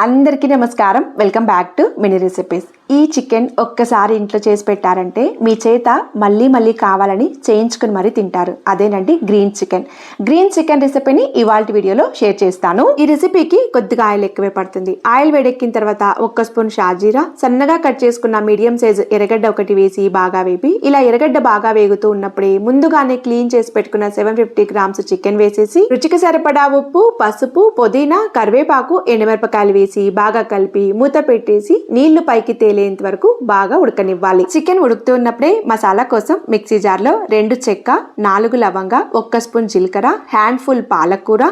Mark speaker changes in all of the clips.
Speaker 1: అందరికీ నమస్కారం. Welcome back to mini recipes. ఈ చికెన్ ఒక్కసారి ఇంట్లో చేసి పెట్టారంటే మీ చేత మళ్ళీ మళ్ళీ కావాలని చేయించుకుని మరీ తింటారు. అదేనండి గ్రీన్ చికెన్. గ్రీన్ చికెన్ రెసిపీని ఇవాళ వీడియోలో షేర్ చేస్తాను. ఈ రెసిపీకి కొద్దిగా ఆయిల్ ఎక్కువే పడుతుంది. ఆయిల్ వేడెక్కిన తర్వాత 1 స్పూన్ షాజీరా, సన్నగా కట్ చేసుకున్న మీడియం సైజ్ ఎర్రగడ్డ ఒకటి వేసి బాగా వేపి, ఇలా ఎర్రగడ్డ బాగా వేగుతూ ఉన్నప్పుడే ముందుగానే క్లీన్ చేసి పెట్టుకున్న 750 గ్రామ్స్ చికెన్ వేసేసి రుచికి సరిపడా ఉప్పు, పసుపు, పుదీనా, కరివేపాకు, ఎండుమిరపకాయలు వేసి బాగా కలిపి మూత పెట్టేసి నీళ్లు పైకి తేలేంత వరకు బాగా ఉడకనివ్వాలి. చికెన్ ఉడుకుతూ ఉన్నప్పుడే మసాలా కోసం మిక్సీ జార్ లో 2 చెక్క, 4 లవంగ, 1 స్పూన్ జీలకర్ర, హ్యాండ్ ఫుల్ పాలకూర,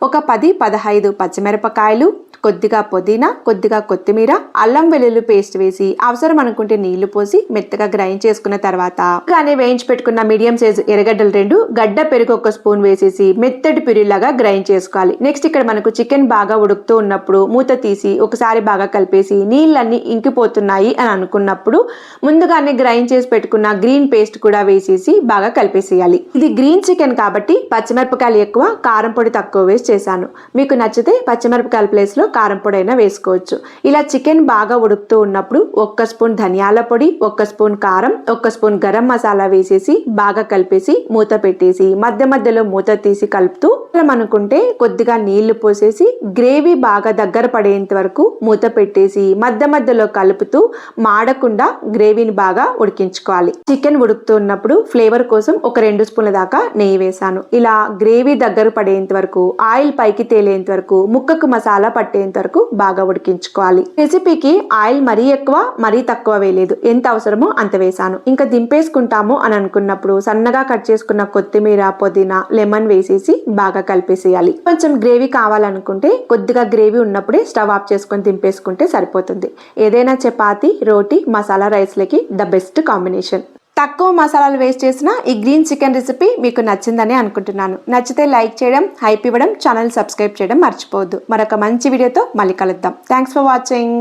Speaker 1: ఒక 10-15 పచ్చిమిరపకాయలు, కొద్దిగా పుదీనా, కొద్దిగా కొత్తిమీర, అల్లం వెల్లుల్లి పేస్ట్ వేసి అవసరం అనుకుంటే నీళ్లు పోసి మెత్తగా గ్రైండ్ చేసుకున్న తర్వాత గానే వేయించి పెట్టుకున్న మీడియం సైజ్ ఎర్రగడ్డలు 2, గడ్డ పెరుగు 1 స్పూన్ వేసేసి మెత్తటి ప్యూరీలాగా గ్రైండ్ చేసుకోవాలి. నెక్స్ట్ ఇక్కడ మనకు చికెన్ బాగా ఉడుకుతూ ఉన్నప్పుడు మూత తీసి ఒకసారి బాగా కలిపేసి నీళ్ళన్నీ ఇంకిపోతున్నాయి అని అనుకున్నప్పుడు ముందుగానే గ్రైండ్ చేసి పెట్టుకున్న గ్రీన్ పేస్ట్ కూడా వేసేసి బాగా కలిపేసేయాలి. ఇది గ్రీన్ చికెన్ కాబట్టి పచ్చిమిరపకాయలు ఎక్కువ, కారం పొడి తక్కువ వేసి చేశాను. మీకు నచ్చితే పచ్చిమిరపకాయల ప్లేస్ లో కారం పొడి అయినా వేసుకోవచ్చు. ఇలా చికెన్ బాగా ఉడుకుతూ ఉన్నప్పుడు 1 స్పూన్ ధనియాల పొడి, 1 స్పూన్ కారం, 1 స్పూన్ గరం మసాలా వేసేసి బాగా కలిపేసి మూత పెట్టేసి మధ్య మధ్యలో మూత తీసి కలుపుతూ అనుకుంటే కొద్దిగా నీళ్లు పోసేసి గ్రేవీ బాగా దగ్గర పడేంత వరకు మూత పెట్టేసి మధ్య మధ్యలో కలుపుతూ మాడకుండా గ్రేవీని బాగా ఉడికించుకోవాలి. చికెన్ ఉడుకుతూ ఉన్నప్పుడు ఫ్లేవర్ కోసం ఒక 2 స్పూన్ల దాకా నెయ్యి వేసాను. ఇలా గ్రేవీ దగ్గర పడేంత వరకు, ఆయిల్ పైకి తేలేంత వరకు, ముక్కకు మసాలా పట్టేంత వరకు బాగా ఉడికించుకోవాలి. రెసిపీకి ఆయిల్ మరీ ఎక్కువ మరీ తక్కువ వేయలేదు, ఎంత అవసరమో అంత వేసాను. ఇంకా దింపేసుకుంటాము అని అనుకున్నప్పుడు సన్నగా కట్ చేసుకున్న కొత్తిమీర, పుదీనా, లెమన్ వేసేసి బాగా కలిపేసేయాలి. కొంచెం గ్రేవీ కావాలనుకుంటే కొద్దిగా గ్రేవీ ఉన్నప్పుడే స్టవ్ ఆఫ్ చేసుకొని దింపేసుకుంటే సరిపోతుంది. ఏదైనా చపాతీ, రోటీ, మసాలా రైస్లకి ద బెస్ట్ కాంబినేషన్. తక్కువ మసాలాలు వేస్ట్ చేసిన ఈ గ్రీన్ చికెన్ రెసిపీ మీకు నచ్చిందని అనుకుంటున్నాను. నచ్చితే లైక్ చేయడం, హైప్ ఇవ్వడం, ఛానల్ సబ్స్క్రైబ్ చేయడం మర్చిపోవద్దు. మరొక మంచి వీడియోతో మళ్ళీ కలుద్దాం. Thanks for watching.